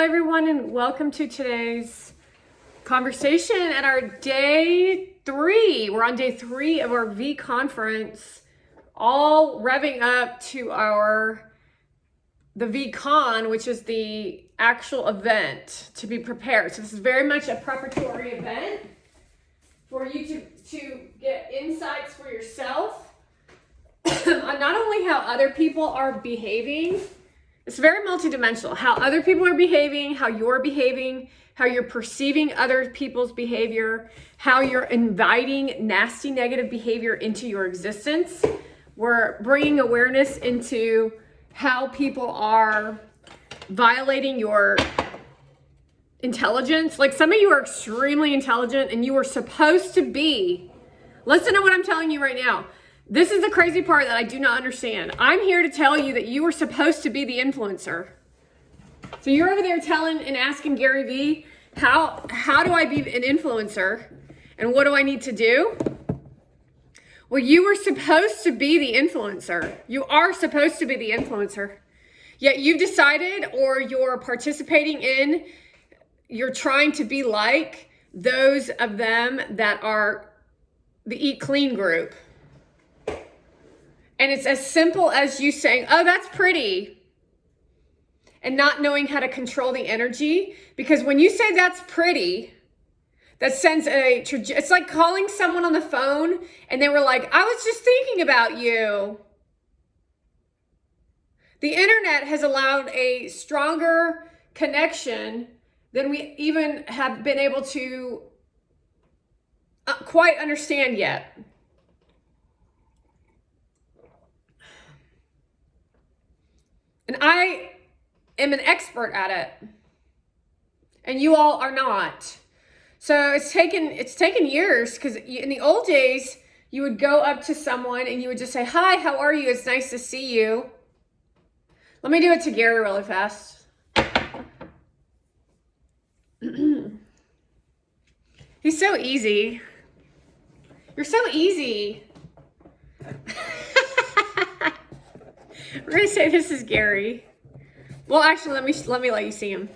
everyone, and welcome to today's conversation at our day 3. We're on day 3 of our V conference, all revving up to the VCon, which is the actual event to be prepared. So this is very much a preparatory event for you to get insights for yourself on not only how other people are behaving. It's very multidimensional. How other people are behaving, how you're behaving, how you're perceiving other people's behavior, how you're inviting nasty negative behavior into your existence. We're bringing awareness into how people are violating your intelligence. Like, some of you are extremely intelligent and you are supposed to be. Listen to what I'm telling you right now. This is the crazy part that I do not understand. I'm here to tell you that you are supposed to be the influencer. So you're over there telling and asking Gary Vee, how do I be an influencer? And what do I need to do? Well, you were supposed to be the influencer. You are supposed to be the influencer. Yet you've decided, or you're participating in, you're trying to be like those of them that are the Eat Clean group. And it's as simple as you saying, oh, that's pretty, and not knowing how to control the energy. Because when you say that's pretty, that sends it's like calling someone on the phone and they were like, I was just thinking about you. The internet has allowed a stronger connection than we even have been able to quite understand yet. And I am an expert at it, and you all are not. So it's taken years, because in the old days, you would go up to someone and you would just say, hi, how are you? It's nice to see you. Let me do it to Gary really fast. He's so easy. You're so easy. We're gonna say this is Gary. Well, actually, let me let you see him.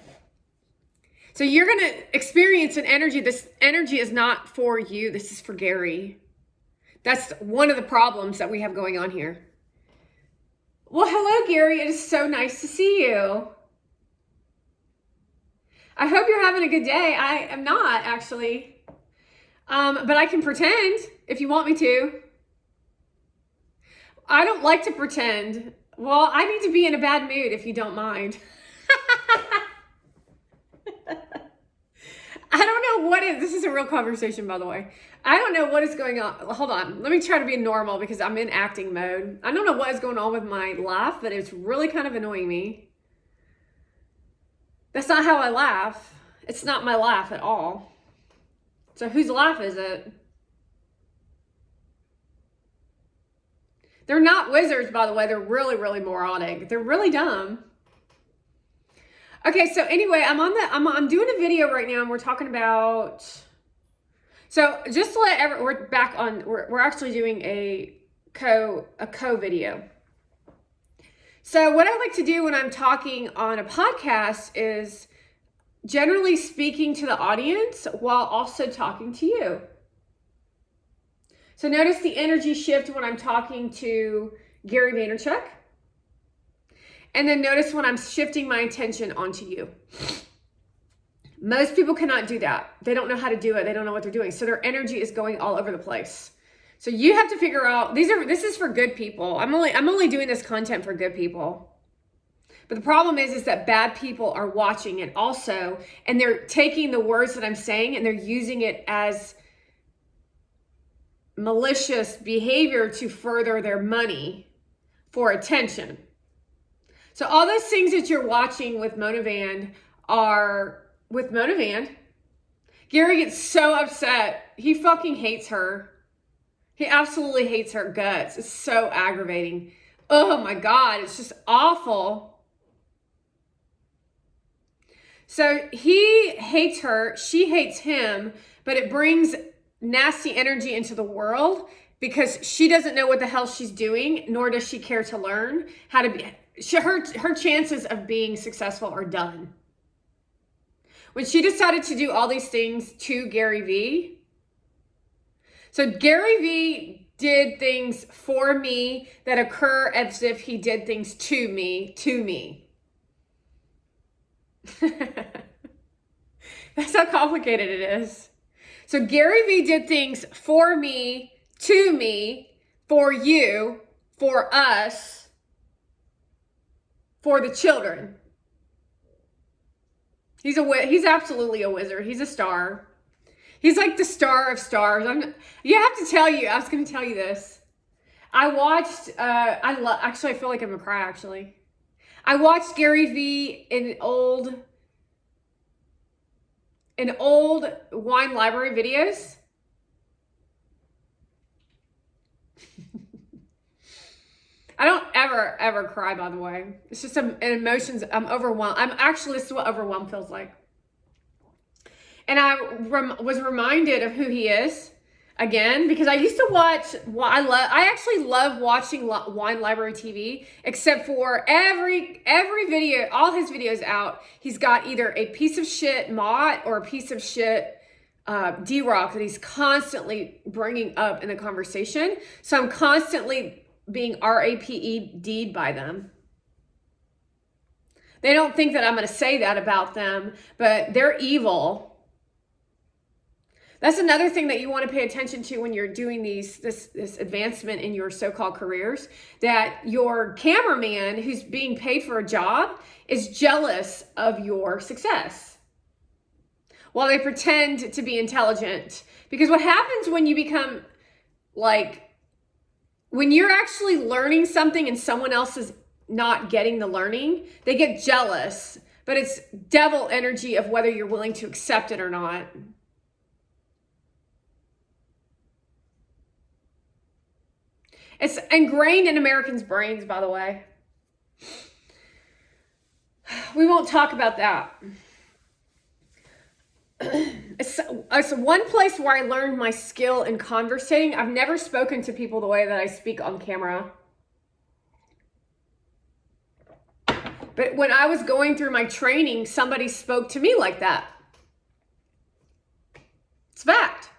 So you're gonna experience an energy. This energy is not for you. This is for Gary. That's one of the problems that we have going on here. Well, hello, Gary. It is so nice to see you. I hope you're having a good day. I am not, actually. But I can pretend if you want me to. I don't like to pretend. Well, I need to be in a bad mood if you don't mind. I don't know this is a real conversation, by the way. I don't know what is going on. Hold on. Let me try to be normal because I'm in acting mode. I don't know what is going on with my laugh, but it's really kind of annoying me. That's not how I laugh. It's not my laugh at all. So whose laugh is it? They're not wizards, by the way. They're really, really moronic. They're really dumb. Okay, so anyway, I'm doing a video right now, and we're talking about. So just to let we're back on. We're actually doing a co video. So what I like to do when I'm talking on a podcast is generally speaking to the audience while also talking to you. So notice the energy shift when I'm talking to Gary Vaynerchuk. And then notice when I'm shifting my attention onto you. Most people cannot do that. They don't know how to do it. They don't know what they're doing. So their energy is going all over the place. So you have to figure out, this is for good people. I'm only doing this content for good people. But the problem is that bad people are watching it also, and they're taking the words that I'm saying and they're using it as malicious behavior to further their money for attention. So all those things that you're watching with Monovan are with Monovan. Gary gets so upset. He fucking hates her. He absolutely hates her guts. It's so aggravating. Oh my God, it's just awful. So he hates her, she hates him, but it brings nasty energy into the world because she doesn't know what the hell she's doing, nor does she care to learn how to be. Her chances of being successful are done. when she decided to do all these things to Gary Vee. So Gary Vee did things for me that occur as if he did things to me. That's how complicated it is. So Gary Vee did things for me, to me, for you, for us, for the children. He's absolutely a wizard. He's a star. He's like the star of stars. I was going to tell you this. I watched, actually, I feel like I'm going to cry, actually. I watched Gary Vee in old wine library videos. I don't ever cry, by the way. It's just emotions. I'm overwhelmed. This is what overwhelmed feels like. And I was reminded of who he is again, because I used to watch, I actually love watching wine library TV, except for every video, all his videos out, he's got either a piece of shit Mott or a piece of shit D-Rock that he's constantly bringing up in the conversation. So I'm constantly being RAPED'd by them. They don't think that I'm going to say that about them, but they're evil. That's another thing that you want to pay attention to when you're doing this advancement in your so-called careers, that your cameraman who's being paid for a job is jealous of your success while they pretend to be intelligent. Because what happens when you become when you're actually learning something and someone else is not getting the learning, they get jealous, but it's devil energy of whether you're willing to accept it or not. It's ingrained in Americans' brains, by the way. We won't talk about that. It's one place where I learned my skill in conversating. I've never spoken to people the way that I speak on camera. But when I was going through my training, somebody spoke to me like that. It's fact.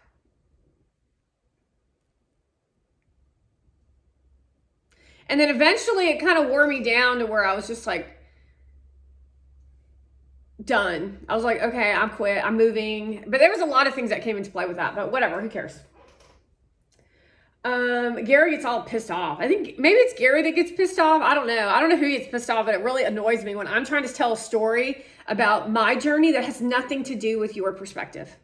And then eventually it kind of wore me down to where I was just like, done. I was like, okay, I'm quit. I'm moving. But there was a lot of things that came into play with that, but whatever, who cares? Gary gets all pissed off. I think maybe it's Gary that gets pissed off. I don't know who gets pissed off, but it really annoys me when I'm trying to tell a story about my journey that has nothing to do with your perspective.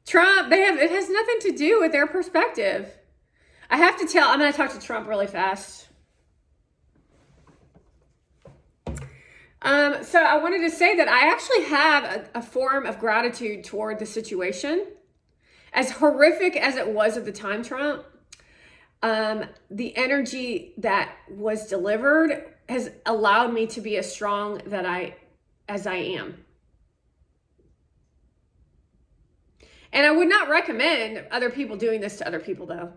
Trump, it has nothing to do with their perspective. I'm going to talk to Trump really fast. So I wanted to say that I actually have a form of gratitude toward the situation. As horrific as it was at the time, Trump, the energy that was delivered has allowed me to be as strong as I am. And I would not recommend other people doing this to other people, though.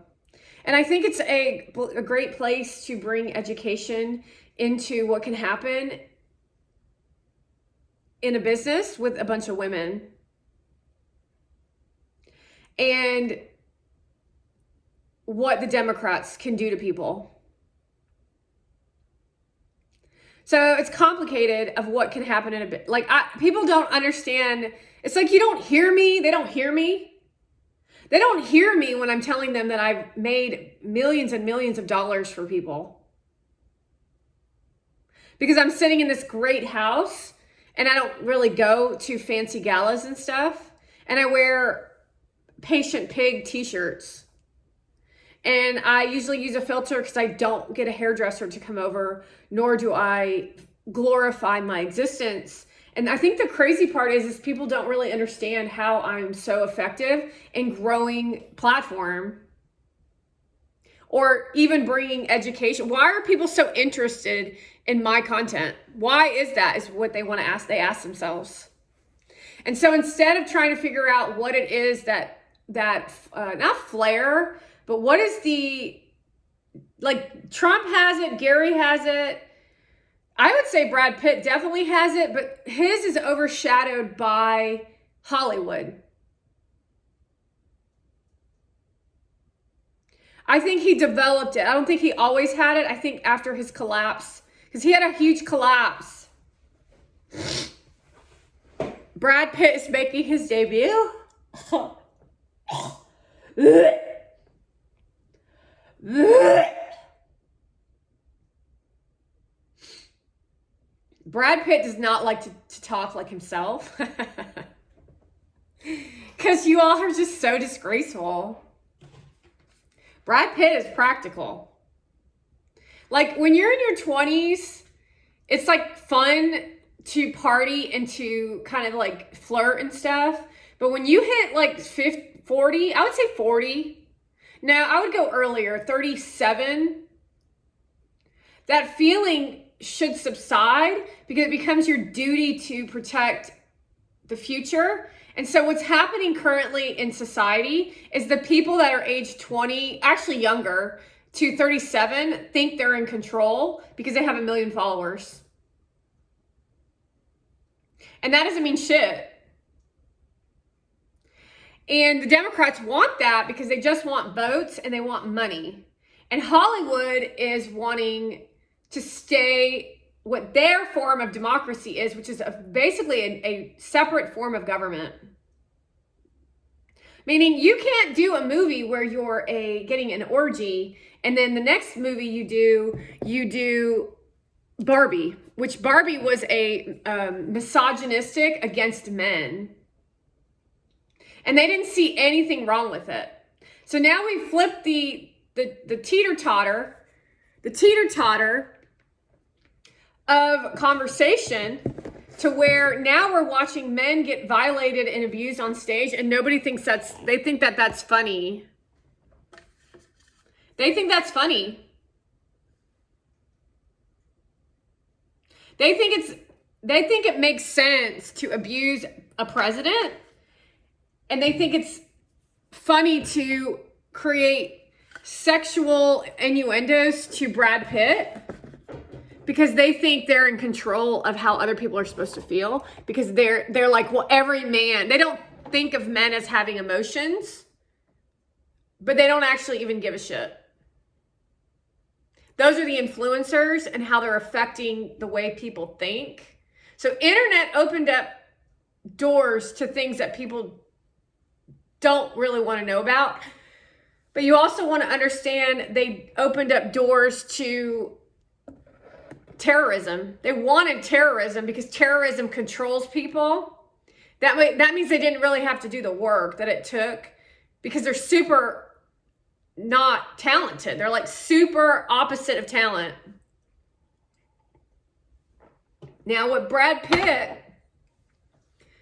And I think it's a great place to bring education into what can happen in a business with a bunch of women. And what the Democrats can do to people. So it's complicated of what can happen in a bit. People don't understand. It's like you don't hear me. They don't hear me. They don't hear me when I'm telling them that I've made millions and millions of dollars for people. Because I'm sitting in this great house and I don't really go to fancy galas and stuff. And I wear Patient Pig t-shirts. And I usually use a filter because I don't get a hairdresser to come over, nor do I glorify my existence. And I think the crazy part is people don't really understand how I'm so effective in growing platform or even bringing education. Why are people so interested in my content? Why is that? Is what they want to ask. They ask themselves. And so instead of trying to figure out what it is that not flair, but what is the Like Trump has it, Gary has it. I would say Brad Pitt definitely has it, but his is overshadowed by Hollywood. I think he developed it. I don't think he always had it. I think after his collapse, because he had a huge collapse. Brad Pitt is making his debut. Brad Pitt does not like to talk like himself. Because you all are just so disgraceful. Brad Pitt is practical. Like when you're in your 20s, it's like fun to party and to kind of like flirt and stuff. But when you hit like 50, 40, I would say 40. Now I would go earlier, 37. That feeling should subside because it becomes your duty to protect the future. And so what's happening currently in society is the people that are age 20, actually younger, to 37 think they're in control because they have 1 million followers. And that doesn't mean shit. And the Democrats want that because they just want votes and they want money. And Hollywood is wanting to stay what their form of democracy is, which is basically a separate form of government. Meaning you can't do a movie where you're getting an orgy and then the next movie you do Barbie, which Barbie was a misogynistic against men. And they didn't see anything wrong with it. So now we flipped the teeter-totter of conversation to where now we're watching men get violated and abused on stage and nobody thinks they think that's funny. They think that's funny. They think it makes sense to abuse a president, and they think it's funny to create sexual innuendos to Brad Pitt because they think they're in control of how other people are supposed to feel because they're like, well, every man, they don't think of men as having emotions, but they don't actually even give a shit. Those are the influencers and how they're affecting the way people think. So internet opened up doors to things that people don't really want to know about. But you also want to understand they opened up doors to terrorism. They wanted terrorism because terrorism controls people. That means they didn't really have to do the work that it took because they're super not talented. They're like super opposite of talent. Now what Brad Pitt,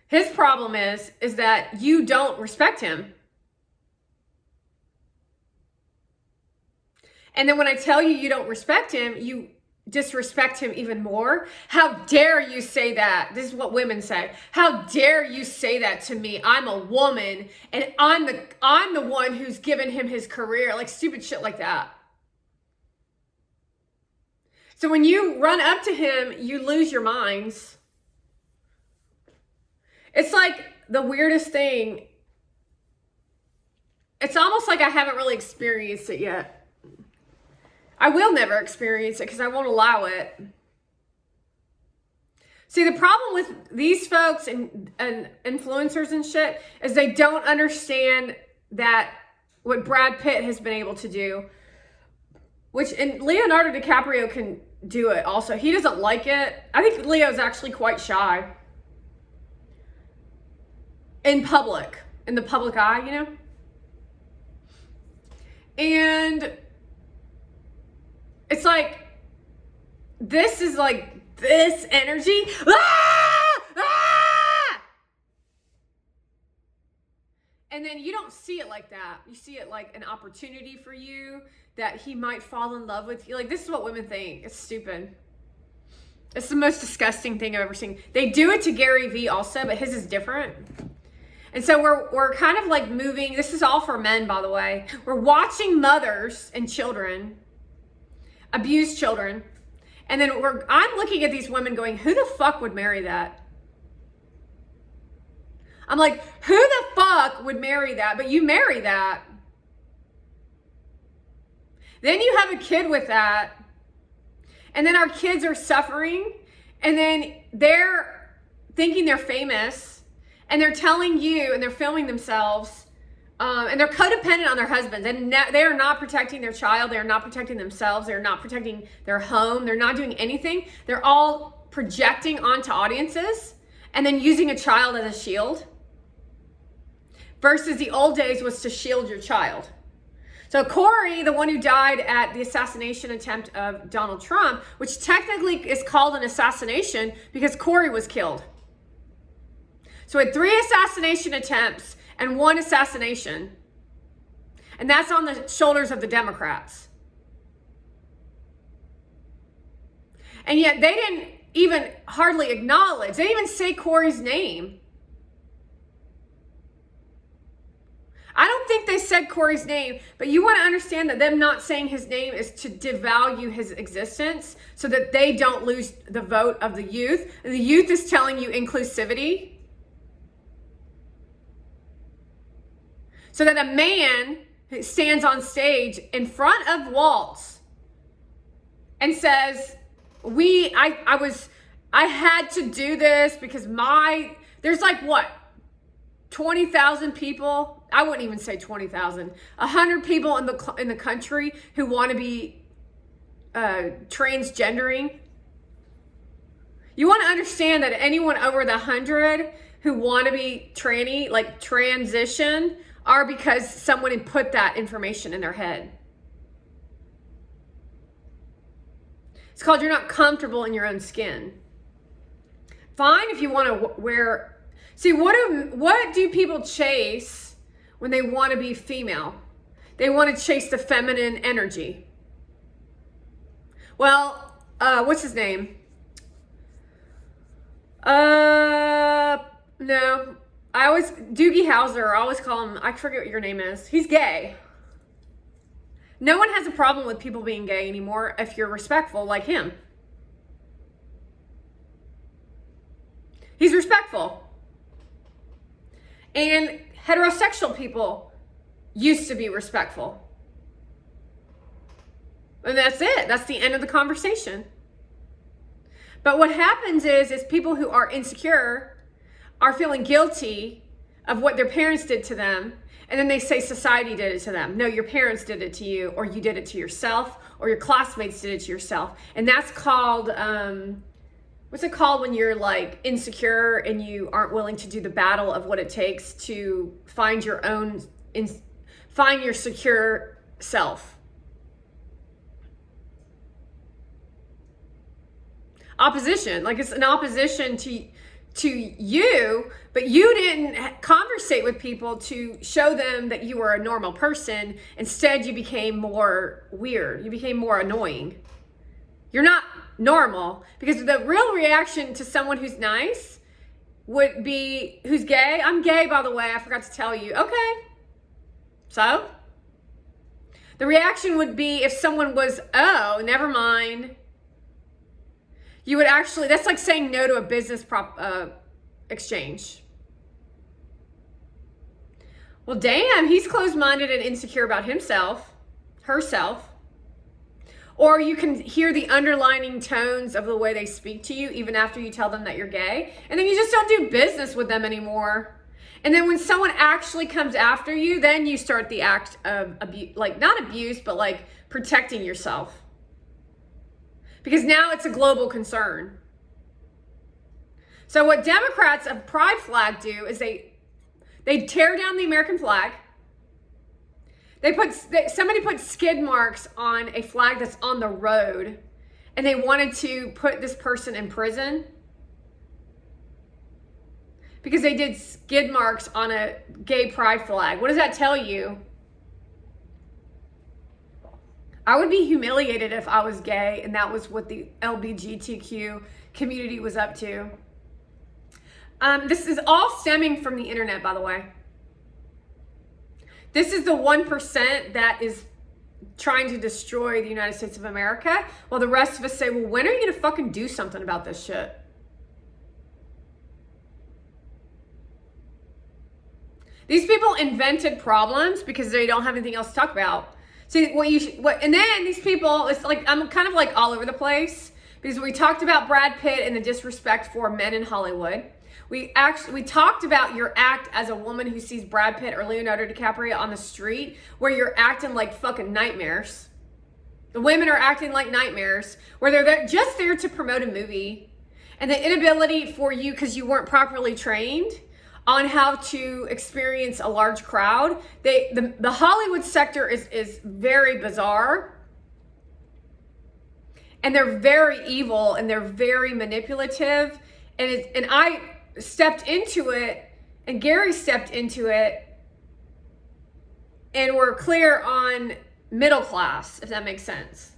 his problem is that you don't respect him. And then when I tell you don't respect him, you disrespect him even more. How dare you say that? This is what women say. How dare you say that to me? I'm a woman and I'm the one who's given him his career. Like stupid shit like that. So when you run up to him, you lose your minds. It's like the weirdest thing. It's almost like I haven't really experienced it yet. I will never experience it because I won't allow it. See, the problem with these folks and influencers and shit is they don't understand that what Brad Pitt has been able to do, and Leonardo DiCaprio can do it also. He doesn't like it. I think Leo's actually quite shy. In the public eye, you know? And it's like, this is like this energy. Ah! Ah! And then you don't see it like that. You see it like an opportunity for you that he might fall in love with you. Like, this is what women think. It's stupid. It's the most disgusting thing I've ever seen. They do it to Gary Vee also, but his is different. And so we're kind of like moving. This is all for men, by the way. We're watching mothers and children abuse children. And then I'm looking at these women going, who the fuck would marry that? I'm like, who the fuck would marry that? But you marry that. Then you have a kid with that. And then our kids are suffering. And then they're thinking they're famous. And they're telling you, and they're filming themselves. And they're codependent on their husbands, and they are not protecting their child. They are not protecting themselves. They're not protecting their home. They're not doing anything. They're all projecting onto audiences and then using a child as a shield. Versus the old days was to shield your child. So Corey, the one who died at the assassination attempt of Donald Trump, which technically is called an assassination because Corey was killed. So at 3 assassination attempts and 1 assassination. And that's on the shoulders of the Democrats. And yet they didn't even hardly acknowledge, they didn't even say Corey's name. I don't think they said Corey's name, but you want to understand that them not saying his name is to devalue his existence so that they don't lose the vote of the youth. And the youth is telling you inclusivity. So that a man stands on stage in front of Waltz and says, I had to do this because there's like what, 20,000 people? I wouldn't even say 20,000. 100 people in the country who want to be transgendering. You want to understand that anyone over the 100 who want to be tranny, like transition, are because someone had put that information in their head. It's called you're not comfortable in your own skin. Fine if you want to wear. See, what do people chase when they want to be female? They want to chase the feminine energy. Well, what's his name? No. Doogie Howser, I always call him, I forget what your name is. He's gay. No one has a problem with people being gay anymore if you're respectful like him. He's respectful. And heterosexual people used to be respectful. And that's it. That's the end of the conversation. But what happens is people who are insecure are feeling guilty of what their parents did to them, and then they say society did it to them. No, your parents did it to you, or you did it to yourself, or your classmates did it to yourself. And that's called, what's it called when you're like insecure and you aren't willing to do the battle of what it takes to find your secure self? Opposition, like it's an opposition to you, but you didn't conversate with people to show them that you were a normal person. Instead, you became more weird. You became more annoying. You're not normal, because the real reaction to someone who's nice would be, who's gay. I'm gay, by the way. I forgot to tell you. Okay. So? The reaction would be if someone was, oh, never mind. You would actually, that's like saying no to a business exchange. Well, damn, he's closed-minded and insecure about himself, herself. Or you can hear the underlining tones of the way they speak to you, even after you tell them that you're gay. And then you just don't do business with them anymore. And then when someone actually comes after you, then you start the act of abuse, like not abuse, but like protecting yourself. Because now it's a global concern. So what Democrats of Pride Flag do is they tear down the American flag. Somebody put skid marks on a flag that's on the road, and they wanted to put this person in prison because they did skid marks on a gay pride flag. What does that tell you? I would be humiliated if I was gay and that was what the LGBTQ community was up to. This is all stemming from the internet, by the way. This is the 1% that is trying to destroy the United States of America, while the rest of us say, well, when are you going to fucking do something about this shit? These people invented problems because they don't have anything else to talk about. See, and then these people, it's like, I'm kind of like all over the place, because we talked about Brad Pitt and the disrespect for men in Hollywood. We talked about your act as a woman who sees Brad Pitt or Leonardo DiCaprio on the street, where you're acting like fucking nightmares. The women are acting like nightmares, where they're just there to promote a movie. And the inability for you, because you weren't properly trained on how to experience a large crowd. The Hollywood sector is very bizarre. And they're very evil, and they're very manipulative. And I stepped into it, and Gary stepped into it, and we're clear on middle class, if that makes sense.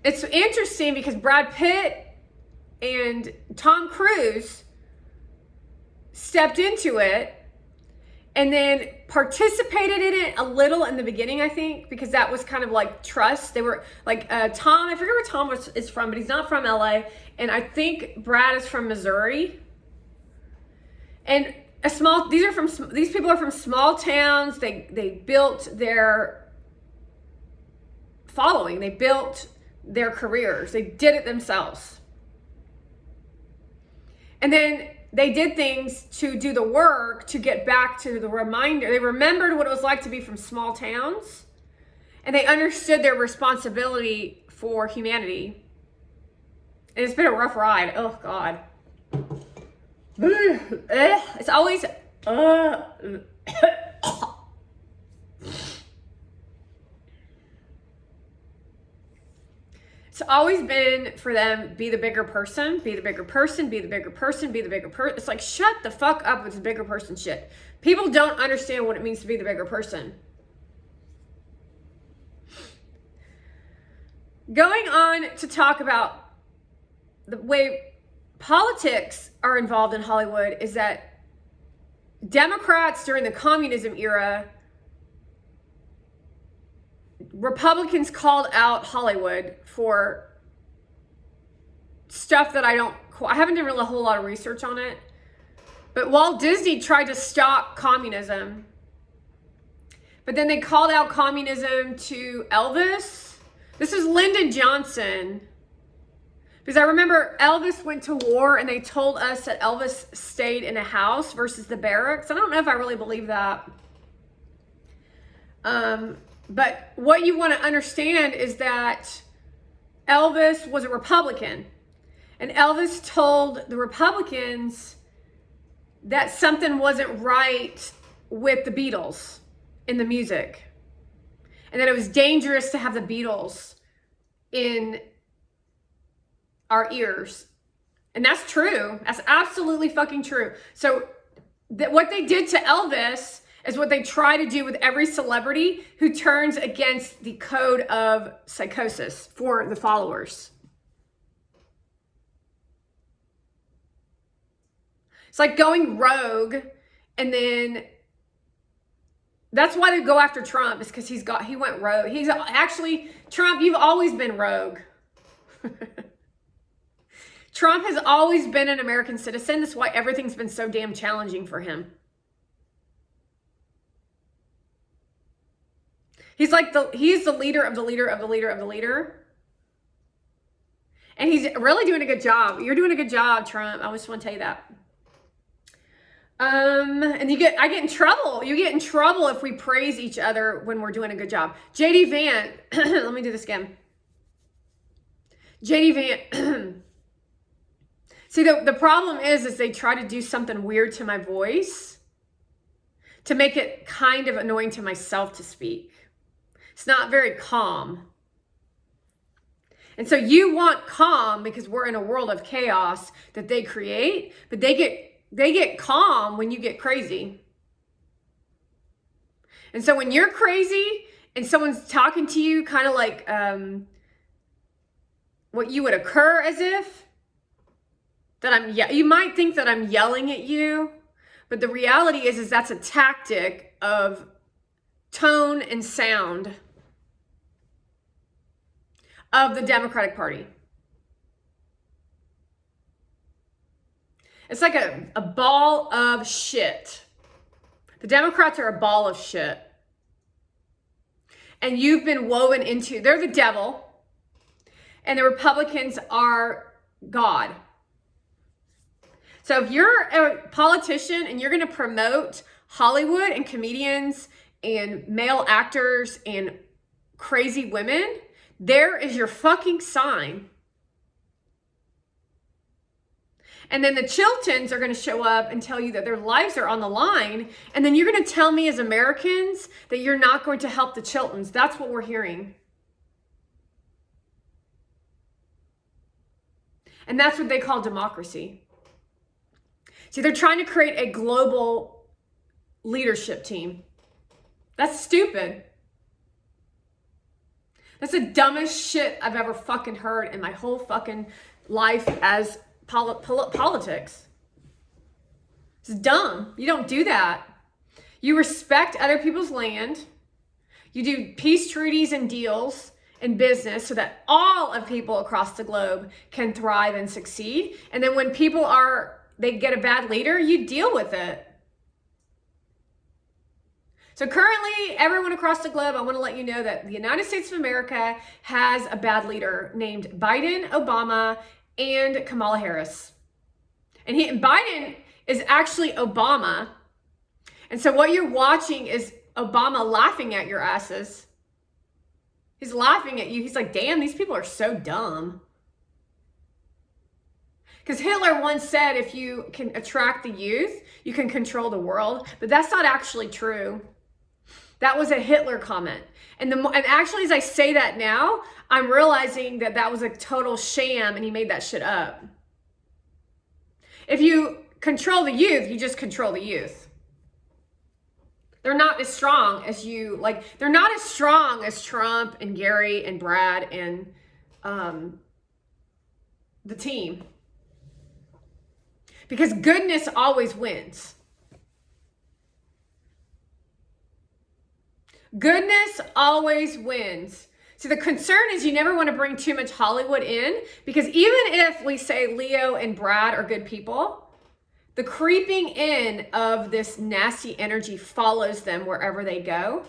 It's interesting because Brad Pitt and Tom Cruise stepped into it and then participated in it a little in the beginning, I think, because that was kind of like trust. They were like, Tom, I forget where Tom is from, but he's not from LA. And I think Brad is from Missouri. And these people are from small towns. They built their following. They built their careers. They did it themselves. And then they did things to do the work to get back to the reminder. They remembered what it was like to be from small towns, and they understood their responsibility for humanity. And it's been a rough ride. Oh, God. It's always... It's always been for them, be the bigger person, be the bigger person, be the bigger person, be the bigger person. It's like, shut the fuck up with the bigger person shit. People don't understand what it means to be the bigger person. Going on to talk about the way politics are involved in Hollywood is that Democrats during the communism era, Republicans called out Hollywood for stuff that I haven't done really a whole lot of research on it. But Walt Disney tried to stop communism. But then they called out communism to Elvis. This is Lyndon Johnson. Because I remember Elvis went to war and they told us that Elvis stayed in a house versus the barracks. I don't know if I really believe that. But what you want to understand is that Elvis was a Republican. And Elvis told the Republicans that something wasn't right with the Beatles in the music. And that it was dangerous to have the Beatles in our ears. And that's true. That's absolutely fucking true. So what they did to Elvis is what they try to do with every celebrity who turns against the code of psychosis for the followers. It's like going rogue, and then that's why they go after Trump, is because he went rogue. He's actually, Trump, you've always been rogue. Trump has always been an American citizen. That's why everything's been so damn challenging for him. He's the leader of the leader of the leader of the leader. And he's really doing a good job. You're doing a good job, Trump. I just want to tell you that. And I get in trouble. You get in trouble if we praise each other when we're doing a good job. JD Vance, let me do this again. JD Vance. See, the problem is they try to do something weird to my voice to make it kind of annoying to myself to speak. It's not very calm. And so you want calm because we're in a world of chaos that they create, but they get calm when you get crazy. And so when you're crazy and someone's talking to you kind of like what you would occur as if, you might think that I'm yelling at you, but the reality is that's a tactic of tone and sound of the Democratic Party. It's like a ball of shit. The Democrats are a ball of shit. And you've been woven into, they're the devil, and the Republicans are God. So if you're a politician and you're going to promote Hollywood and comedians and male actors and crazy women, there is your fucking sign. And then the Chiltons are going to show up and tell you that their lives are on the line. And then you're going to tell me as Americans that you're not going to help the Chiltons. That's what we're hearing. And that's what they call democracy. See, they're trying to create a global leadership team. That's stupid. That's the dumbest shit I've ever fucking heard in my whole fucking life as politics. It's dumb. You don't do that. You respect other people's land. You do peace treaties and deals and business so that all of people across the globe can thrive and succeed. And then when they get a bad leader, you deal with it. So currently, everyone across the globe, I want to let you know that the United States of America has a bad leader named Biden, Obama, and Kamala Harris. And Biden is actually Obama. And so what you're watching is Obama laughing at your asses. He's laughing at you. He's like, damn, these people are so dumb. Because Hitler once said, if you can attract the youth, you can control the world. But that's not actually true. That was a Hitler comment. And actually, as I say that now, I'm realizing that that was a total sham and he made that shit up. If you control the youth, you just control the youth. They're not as strong as they're not as strong as Trump and Gary and Brad and the team. Because goodness always wins. Goodness always wins. So the concern is you never want to bring too much Hollywood in, because even if we say Leo and Brad are good people, the creeping in of this nasty energy follows them wherever they go.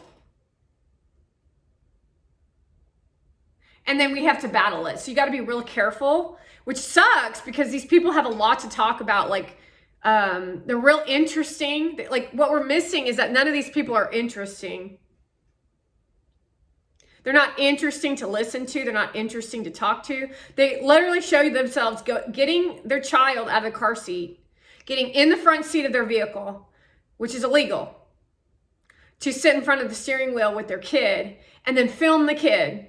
And then we have to battle it. So you got to be real careful, which sucks because these people have a lot to talk about. They're real interesting. Like what we're missing is that none of these people are interesting. They're not interesting to listen to. They're not interesting to talk to. They literally show you themselves getting their child out of the car seat, getting in the front seat of their vehicle, which is illegal, to sit in front of the steering wheel with their kid and then film the kid.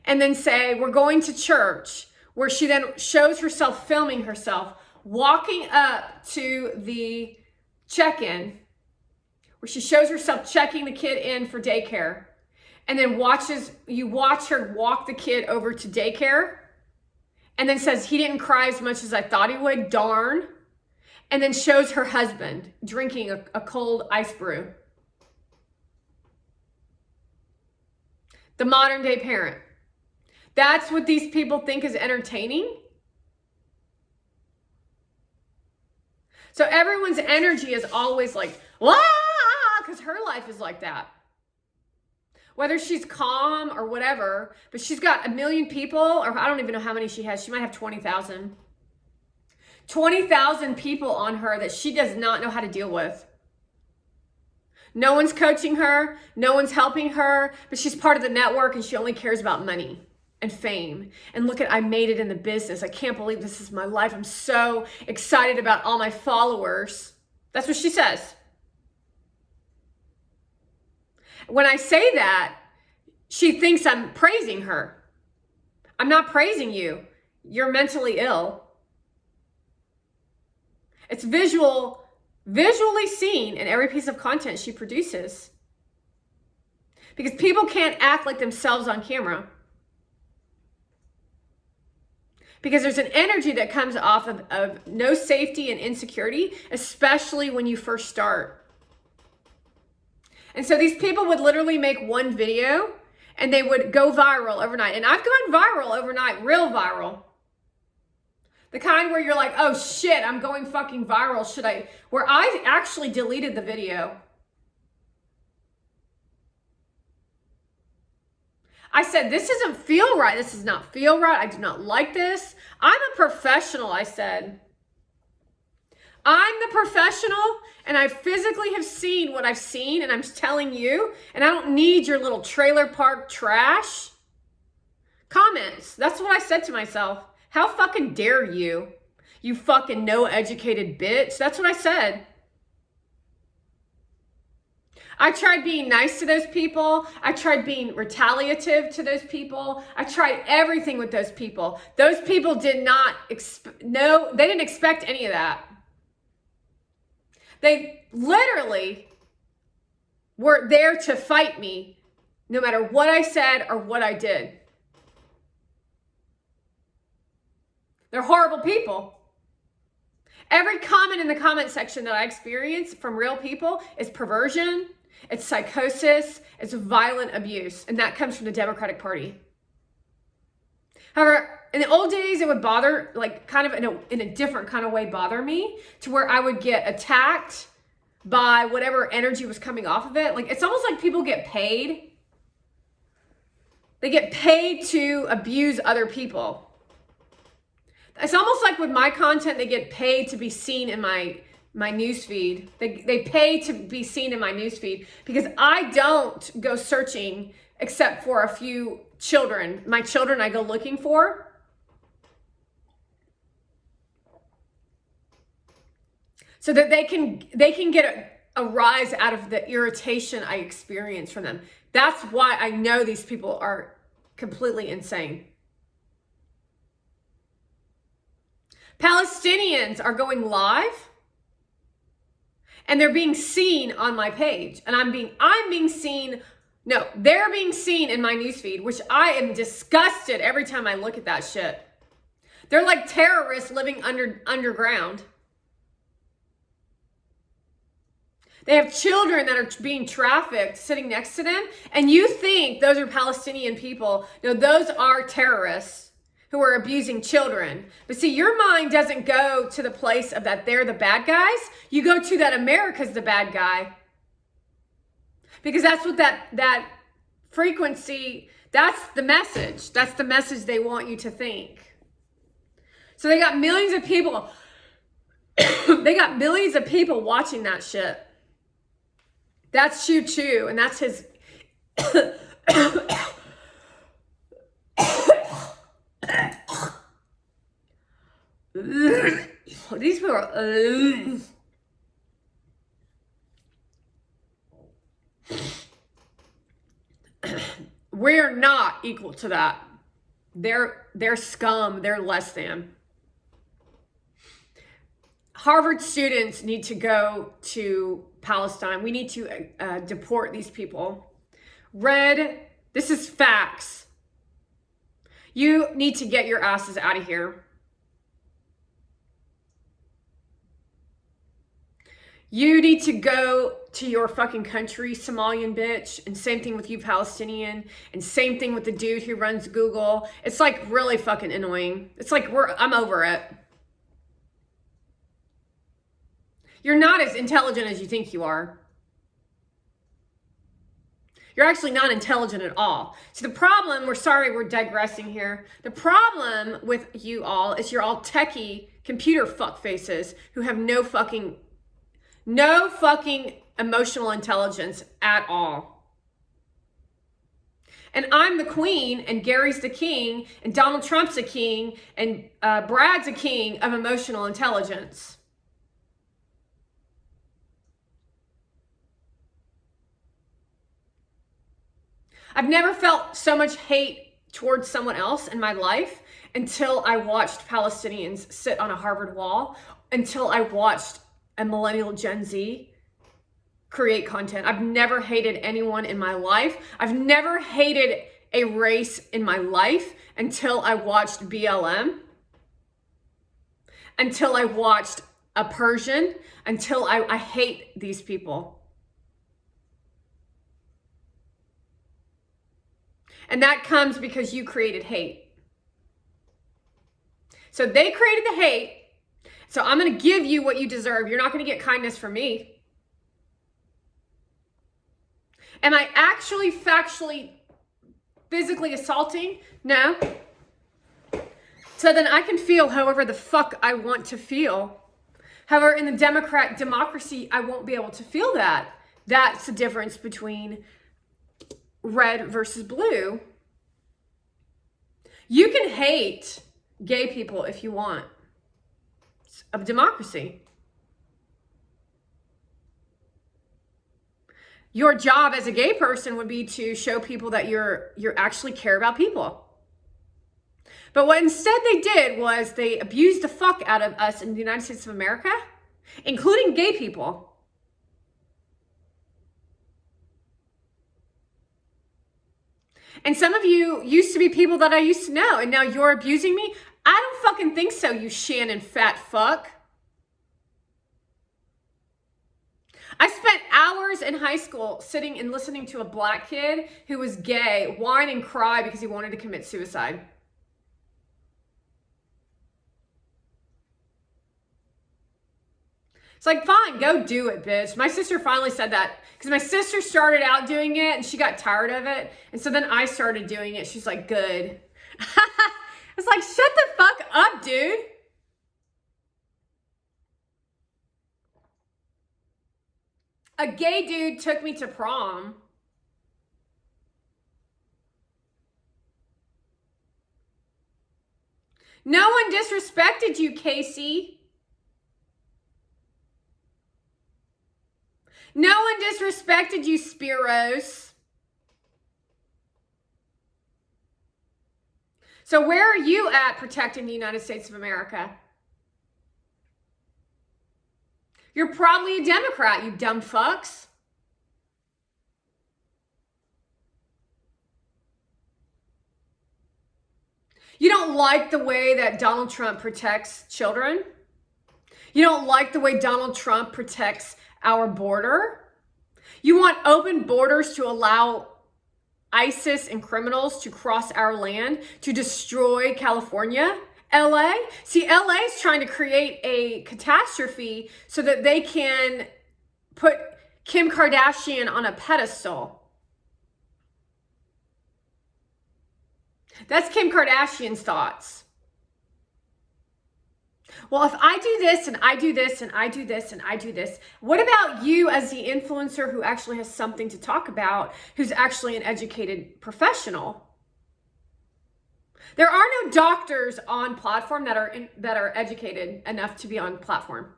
And then say, we're going to church, where she then shows herself filming herself, walking up to the check-in, where she shows herself checking the kid in for daycare. And then you watch her walk the kid over to daycare and then says, he didn't cry as much as I thought he would, darn. And then shows her husband drinking a cold ice brew. The modern day parent. That's what these people think is entertaining. So everyone's energy is always like, wah, because her life is like that. Whether she's calm or whatever, but she's got 1 million people, or I don't even know how many she has. She might have 20,000. 20,000 people on her that she does not know how to deal with. No one's coaching her. No one's helping her, but she's part of the network and she only cares about money and fame. And look I made it in the business. I can't believe this is my life. I'm so excited about all my followers. That's what she says. When I say that, she thinks I'm praising her. I'm not praising you. You're mentally ill. It's visually seen in every piece of content she produces. Because people can't act like themselves on camera. Because there's an energy that comes off of no safety and insecurity, especially when you first start. And so these people would literally make one video and they would go viral overnight. And I've gone viral overnight, real viral. The kind where you're like, oh shit, I'm going fucking viral. Where I actually deleted the video. I said, this doesn't feel right. This does not feel right. I do not like this. I'm a professional, I said. I'm the professional, and I physically have seen what I've seen, and I'm telling you, and I don't need your little trailer park trash comments. That's what I said to myself. How fucking dare you? You fucking no-educated bitch. That's what I said. I tried being nice to those people. I tried being retaliative to those people. I tried everything with those people. Those people did not, they didn't expect any of that. They literally were there to fight me no matter what I said or what I did. They're horrible people. Every comment in the comment section that I experience from real people is perversion, it's psychosis, it's violent abuse, and that comes from the Democratic Party. However, in the old days, it would bother, like kind of in a different kind of way bother me, to where I would get attacked by whatever energy was coming off of it. Like, it's almost like people get paid. They get paid to abuse other people. It's almost like with my content, they get paid to be seen in my newsfeed. They pay to be seen in my newsfeed because I don't go searching except for a few children. My children I go looking for. So that they can get a rise out of the irritation I experience from them. That's why I know these people are completely insane. Palestinians are going live and they're being seen on my page, and I'm being seen. No, they're being seen in my newsfeed, which I am disgusted every time I look at that shit. They're like terrorists living underground. They have children that are being trafficked sitting next to them, and you think those are Palestinian people. No, those are terrorists who are abusing children. But see, your mind doesn't go to the place of that they're the bad guys. You go to that America's the bad guy. Because that's what that frequency, that's the message. That's the message they want you to think. So they got millions of people. They got millions of people watching that shit. That's Choo Choo, and that's his... These people are... We're not equal to that. They're scum. They're less than. Harvard students need to go to Palestine. We need to deport these people. Red, this is facts. You need to get your asses out of here. You need to go to your fucking country, Somalian bitch. And same thing with you, Palestinian. And same thing with the dude who runs Google. It's like really fucking annoying. It's like I'm over it. You're not as intelligent as you think you are. You're actually not intelligent at all. So the problem, we're digressing here. The problem with you all is you're all techie computer fuck faces who have no fucking emotional intelligence at all. And I'm the queen, and Gary's the king, and Donald Trump's a king, and Brad's a king of emotional intelligence. I've never felt so much hate towards someone else in my life until I watched Palestinians sit on a Harvard wall, until I watched a millennial Gen Z create content. I've never hated anyone in my life. I've never hated a race in my life until I watched BLM, until I watched a Persian, until I hate these people. And that comes because you created hate. So they created the hate. So I'm going to give you what you deserve. You're not going to get kindness from me. Am I actually factually, physically assaulting? No. So then I can feel however the fuck I want to feel. However, in the democracy, I won't be able to feel that. That's the difference between red versus blue. You can hate gay people if you want. It's a democracy. Your job as a gay person would be to show people that you're actually care about people. But what instead they did was they abused the fuck out of us in the United States of America, including gay people. And some of you used to be people that I used to know, and now you're abusing me? I don't fucking think so, you Shannon fat fuck. I spent hours in high school sitting and listening to a black kid who was gay whine and cry because he wanted to commit suicide. It's like, fine, go do it, bitch. My sister finally said that because my sister started out doing it and she got tired of it. And so then I started doing it. She's like, good. It's like, shut the fuck up, dude. A gay dude took me to prom. No one disrespected you, Casey. No one disrespected you, Spiros. So where are you at protecting the United States of America? You're probably a Democrat, you dumb fucks. You don't like the way that Donald Trump protects children? You don't like the way Donald Trump protects our border? You want open borders to allow ISIS and criminals to cross our land, to destroy California, LA? See, LA is trying to create a catastrophe so that they can put Kim Kardashian on a pedestal. That's Kim Kardashian's thoughts. Well, if I do this and I do this and I do this and I do this, what about you as the influencer who actually has something to talk about, who's actually an educated professional? There are no doctors on platform that are educated enough to be on platform.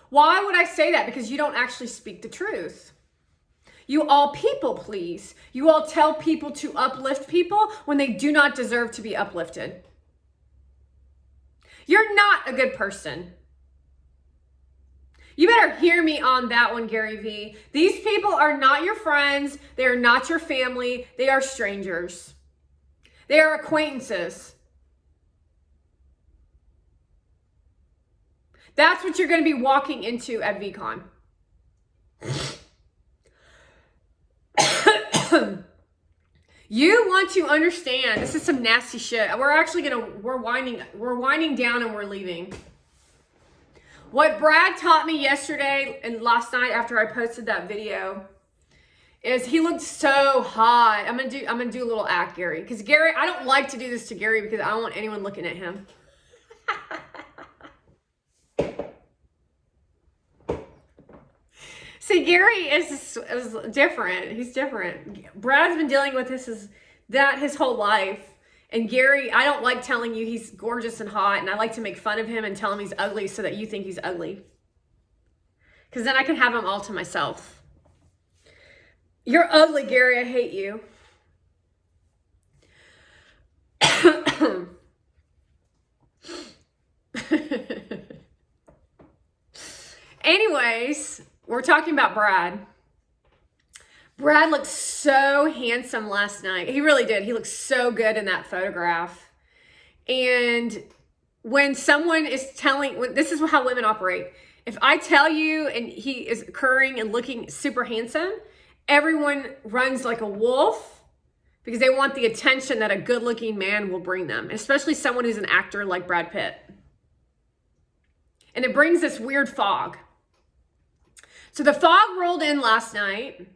Why would I say that? Because you don't actually speak the truth. You all people please. You all tell people to uplift people when they do not deserve to be uplifted. You're not a good person. You better hear me on that one, Gary V. These people are not your friends. They are not your family. They are strangers. They are acquaintances. That's what you're going to be walking into at VCon. You want to understand, this is some nasty shit. We're winding down and we're leaving. What Brad taught me yesterday and last night after I posted that video is he looked so hot. I'm gonna do a little act, Gary. Because Gary, I don't like to do this to Gary because I don't want anyone looking at him. See, Gary is different. He's different. Brad's been dealing with this his whole life. And Gary, I don't like telling you he's gorgeous and hot, and I like to make fun of him and tell him he's ugly so that you think he's ugly. Because then I can have him all to myself. You're ugly, Gary. I hate you. Anyways, we're talking about Brad. Brad looked so handsome last night. He really did. He looked so good in that photograph. And when someone is this is how women operate. If I tell you and he is occurring and looking super handsome, everyone runs like a wolf because they want the attention that a good-looking man will bring them, especially someone who's an actor like Brad Pitt. And it brings this weird fog. So the fog rolled in last night,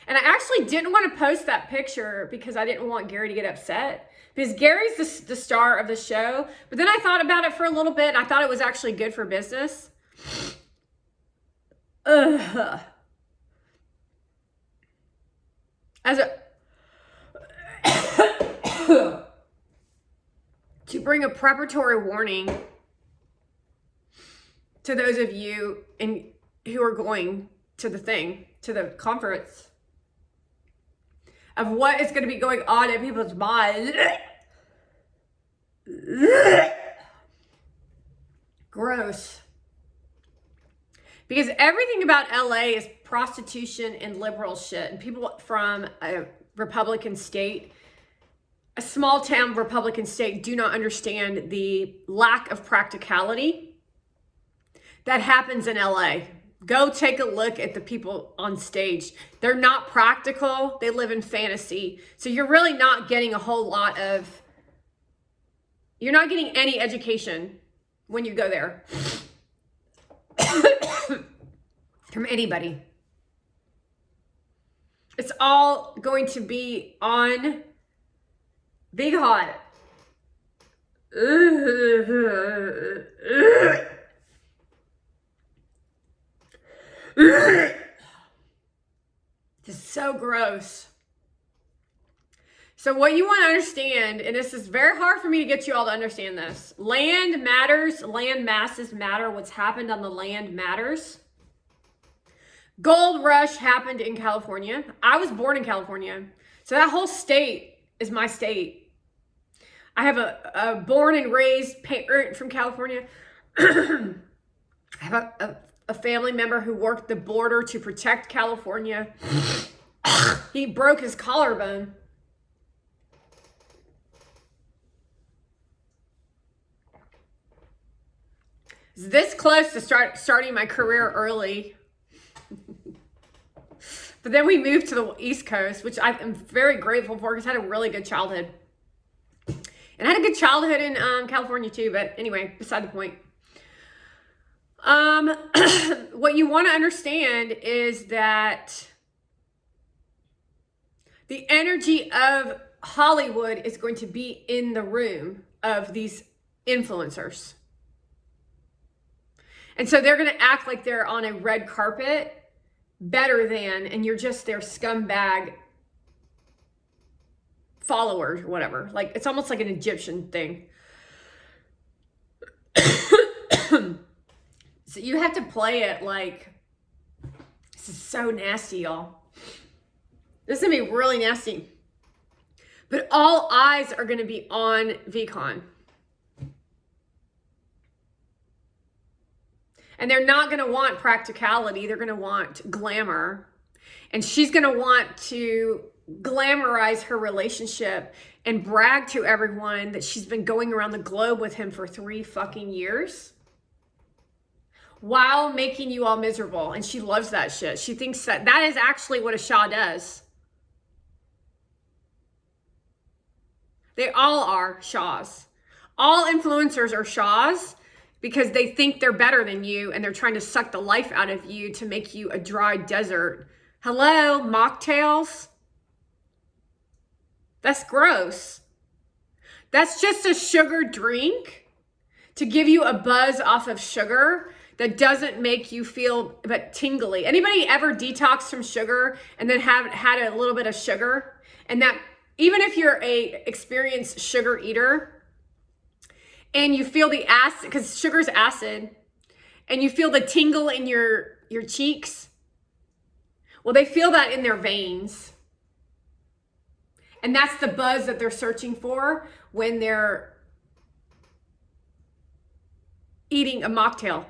and I actually didn't want to post that picture because I didn't want Gary to get upset, because Gary's the star of the show. But then I thought about it for a little bit, and I thought it was actually good for business. Ugh. To bring a preparatory warning to those of you who are going to the conference, of what is going to be going on in people's minds. Gross. Because everything about LA is prostitution and liberal shit. And people from a Republican state, a small town Republican state, do not understand the lack of practicality that happens in LA. Go take a look at the people on stage. They're not practical. They live in fantasy. So you're really not getting a whole lot of, you're not getting any education when you go there from anybody. It's all going to be on Big Hot. This is so gross. So what you want to understand, and this is very hard for me to get you all to understand this. Land matters. Land masses matter. What's happened on the land matters. Gold rush happened in California. I was born in California. So that whole state is my state. I have a born and raised parent from California. I have a family member who worked the border to protect California. He broke his collarbone. This close to starting my career early. But then we moved to the East Coast, which I'm very grateful for because I had a really good childhood. And I had a good childhood in California too, but anyway, beside the point. What you want to understand is that the energy of Hollywood is going to be in the room of these influencers. And so they're going to act like they're on a red carpet better than, and you're just their scumbag followers or whatever. Like, it's almost like an Egyptian thing. So you have to play it like, this is so nasty, y'all. This is going to be really nasty. But all eyes are going to be on VCon. And they're not going to want practicality. They're going to want glamour. And she's going to want to glamorize her relationship and brag to everyone that she's been going around the globe with him for 3 fucking years while making you all miserable. And she loves that shit. She thinks that that is actually what a Shah does. They all are Shahs. All influencers are Shahs because they think they're better than you and they're trying to suck the life out of you to make you a dry desert. Hello, mocktails? That's gross. That's just a sugar drink to give you a buzz off of sugar that doesn't make you feel but tingly. Anybody ever detoxed from sugar and then have had a little bit of sugar? And that, even if you're a experienced sugar eater and you feel the acid, because sugar's acid, and you feel the tingle in your cheeks, well, they feel that in their veins. And that's the buzz that they're searching for when they're eating a mocktail.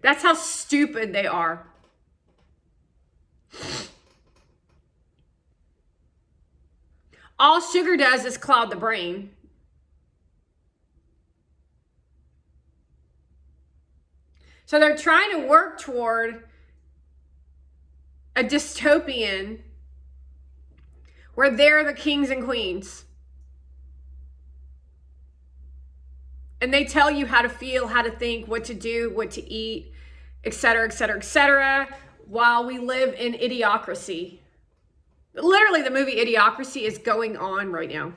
That's how stupid they are. All sugar does is cloud the brain. So they're trying to work toward a dystopian where they're the kings and queens. And they tell you how to feel, how to think, what to do, what to eat, etc., etc., etc., while we live in idiocracy. Literally, the movie Idiocracy is going on right now.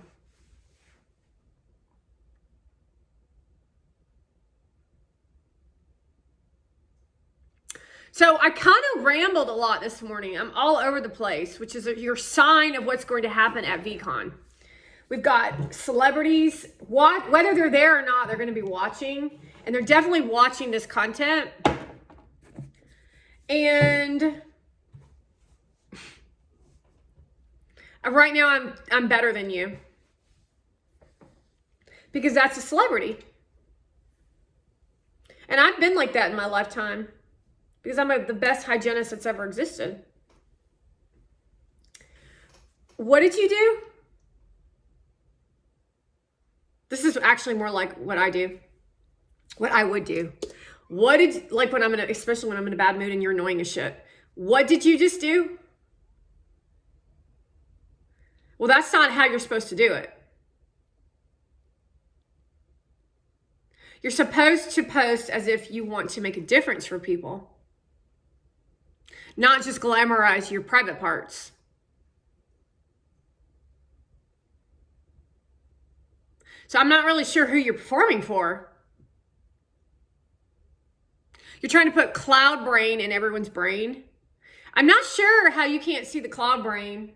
So I kind of rambled a lot this morning. I'm all over the place, which is your sign of what's going to happen at VCon. We've got celebrities, whether they're there or not, they're going to be watching. And they're definitely watching this content. And right now I'm better than you. Because that's a celebrity. And I've been like that in my lifetime. Because I'm the best hygienist that's ever existed. What did you do? This is actually more like what I do. What I would do. Like when especially when I'm in a bad mood and you're annoying as shit. What did you just do? Well, that's not how you're supposed to do it. You're supposed to post as if you want to make a difference for people. Not just glamorize your private parts. So I'm not really sure who you're performing for. You're trying to put cloud brain in everyone's brain. I'm not sure how you can't see the cloud brain.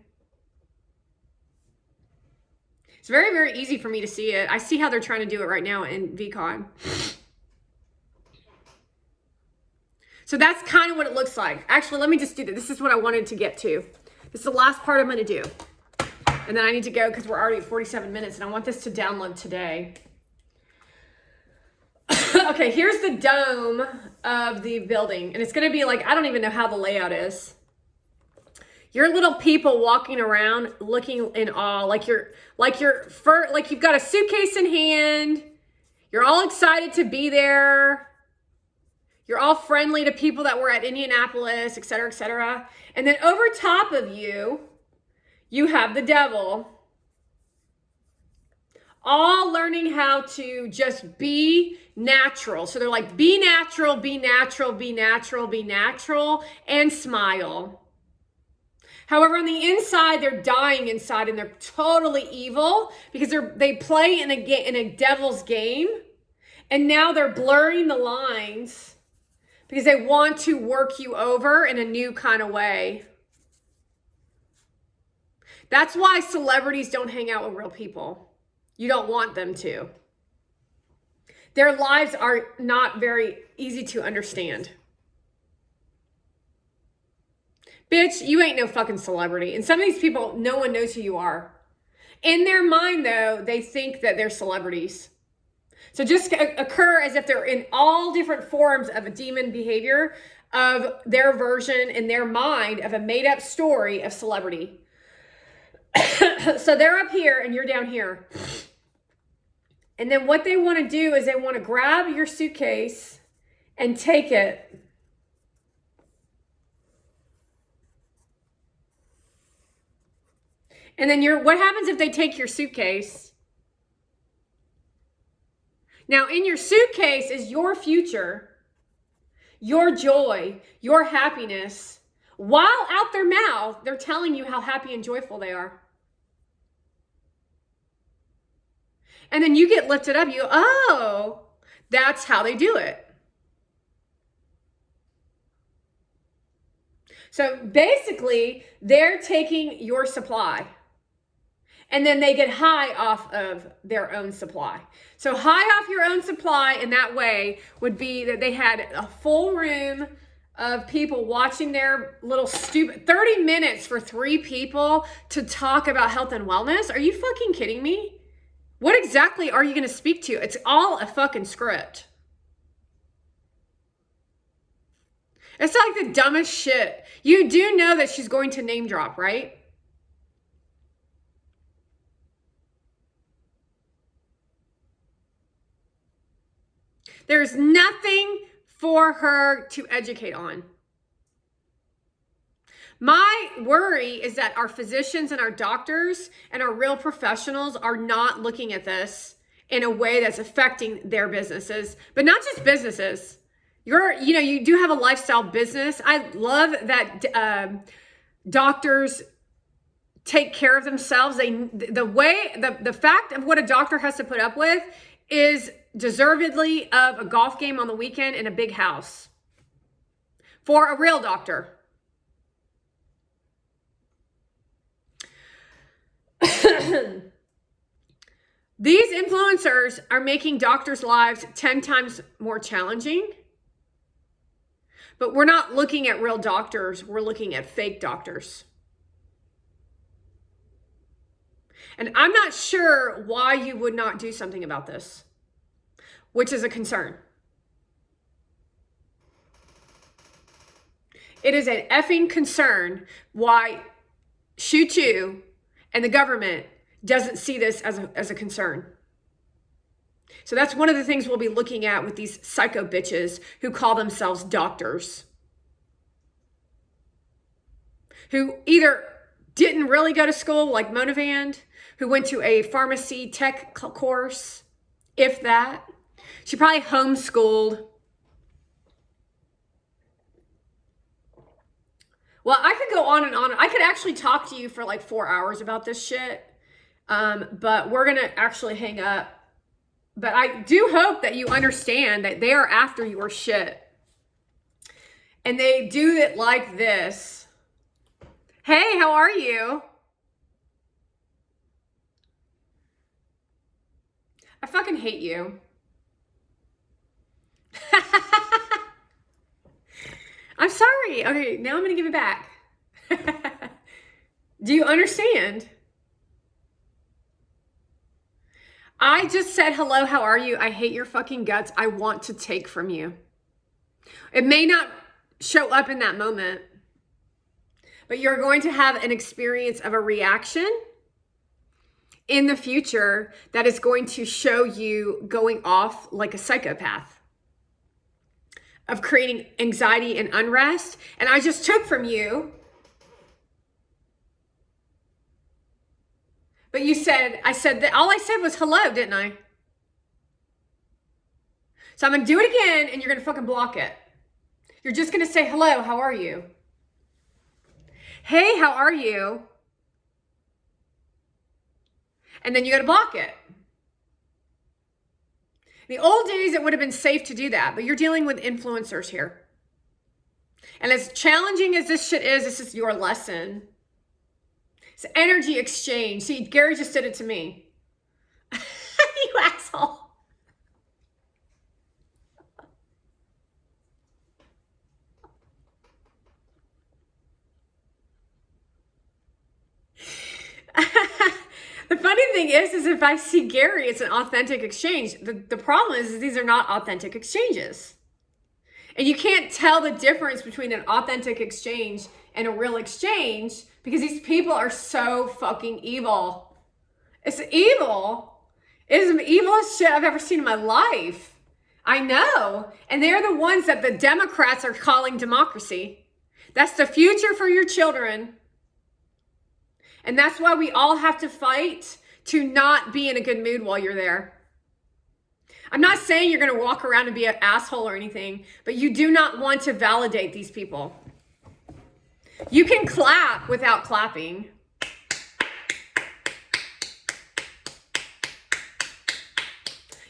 It's very, very easy for me to see it. I see how they're trying to do it right now in VCon. So that's kind of what it looks like. Actually, let me just do this. This is what I wanted to get to. This is the last part I'm going to do. And then I need to go because we're already at 47 minutes and I want this to download today. Okay, here's the dome of the building. And it's going to be like, I don't even know how the layout is. You're little people walking around looking in awe, like you've got a suitcase in hand. You're all excited to be there. You're all friendly to people that were at Indianapolis, et cetera, et cetera. And then over top of you, you have the devil. All learning how to just be natural. So they're like, be natural, be natural, be natural, be natural, and smile. However, on the inside, they're dying inside and they're totally evil because they play in a devil's game. And now they're blurring the lines because they want to work you over in a new kind of way. That's why celebrities don't hang out with real people. You don't want them to. Their lives are not very easy to understand. Bitch, you ain't no fucking celebrity. And some of these people, no one knows who you are. In their mind, though, they think that they're celebrities. So just occur as if they're in all different forms of a demon behavior of their version in their mind of a made-up story of celebrity. So they're up here and you're down here. And then what they want to do is they want to grab your suitcase and take it. And then what happens if they take your suitcase? Now in your suitcase is your future, your joy, your happiness, while out their mouth, they're telling you how happy and joyful they are. And then you get lifted up. Oh, that's how they do it. So basically, they're taking your supply. And then they get high off of their own supply. So high off your own supply in that way would be that they had a full room of people watching their little stupid 30 minutes for 3 people to talk about health and wellness. Are you fucking kidding me? What exactly are you going to speak to? It's all a fucking script. It's like the dumbest shit. You do know that she's going to name drop, right? There's nothing for her to educate on. My worry is that our physicians and our doctors and our real professionals are not looking at this in a way that's affecting their businesses, but not just businesses. You do have a lifestyle business. I love that doctors take care of themselves. The fact of what a doctor has to put up with is deservedly of a golf game on the weekend in a big house for a real doctor. These influencers are making doctors' lives 10 times more challenging. But we're not looking at real doctors. We're looking at fake doctors. And I'm not sure why you would not do something about this, which is a concern. It is an effing concern why Shu and the government doesn't see this as a concern. So that's one of the things we'll be looking at with these psycho bitches who call themselves doctors, who either didn't really go to school like Monavand, who went to a pharmacy tech course, if that. She probably homeschooled. Well, I could go on and on. I could actually talk to you for like 4 hours about this shit. But we're going to actually hang up. But I do hope that you understand that they are after your shit. And they do it like this. Hey, how are you? I fucking hate you. I'm sorry. Okay, now I'm going to give it back. Do you understand? I just said, hello, how are you? I hate your fucking guts. I want to take from you. It may not show up in that moment, but you're going to have an experience of a reaction in the future that is going to show you going off like a psychopath, of creating anxiety and unrest. And I just took from you. But you said, all I said was hello, didn't I? So I'm going to do it again and you're going to fucking block it. You're just going to say, hello, how are you? Hey, how are you? And then you're going to block it. In the old days, it would have been safe to do that, but you're dealing with influencers here. And as challenging as this shit is, this is your lesson. It's energy exchange. See, Gary just did it to me. You asshole. The funny thing is if I see Gary, it's an authentic exchange. The problem is these are not authentic exchanges. And you can't tell the difference between an authentic exchange and a real exchange because these people are so fucking evil. It's evil. It is the evilest shit I've ever seen in my life. I know. And they're the ones that the Democrats are calling democracy. That's the future for your children. And that's why we all have to fight to not be in a good mood while you're there. I'm not saying you're going to walk around and be an asshole or anything, but you do not want to validate these people. You can clap without clapping.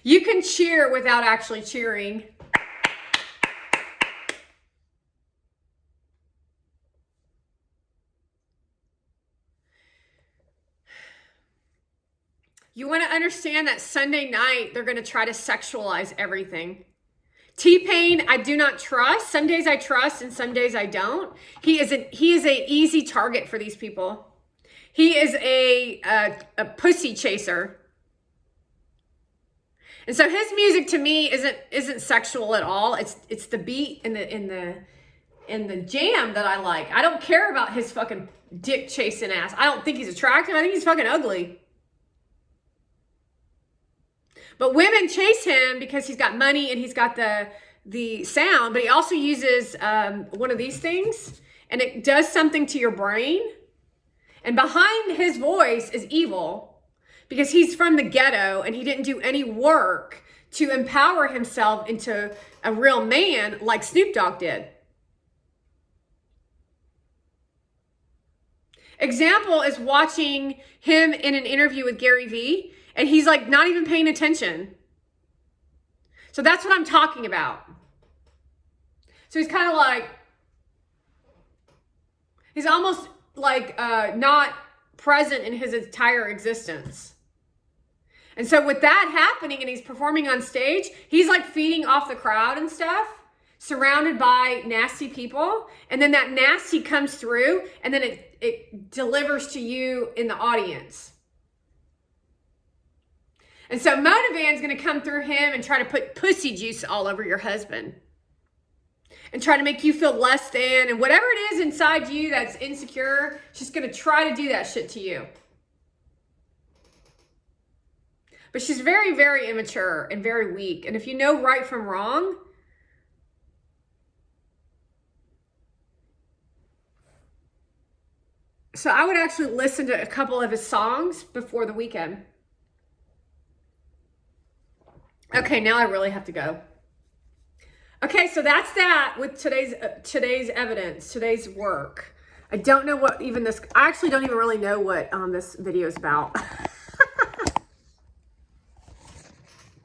You can cheer without actually cheering. You want to understand that Sunday night, they're going to try to sexualize everything. T-Pain, I do not trust. Some days I trust and some days I don't. He is an easy target for these people. He is a pussy chaser. And so his music to me isn't sexual at all. It's the beat and the jam that I like. I don't care about his fucking dick chasing ass. I don't think he's attractive. I think he's fucking ugly. But women chase him because he's got money and he's got the the sound, but he also uses one of these things, and it does something to your brain. And behind his voice is evil, because he's from the ghetto and he didn't do any work to empower himself into a real man like Snoop Dogg did. Example is watching him in an interview with Gary Vee, and he's like not even paying attention. So that's what I'm talking about. So he's kind of like, he's almost like not present in his entire existence. And so with that happening and he's performing on stage, he's like feeding off the crowd and stuff, surrounded by nasty people. And then that nasty comes through, and then it delivers to you in the audience. And so Motivan's going to come through him and try to put pussy juice all over your husband and try to make you feel less than, and whatever it is inside you that's insecure, she's going to try to do that shit to you. But she's very, very immature and very weak. And if you know right from wrong, so I would actually listen to a couple of his songs before the weekend. Okay, now I really have to go. Okay, so that's that with today's evidence, today's work. I don't know what even this, I actually don't even really know what this video is about.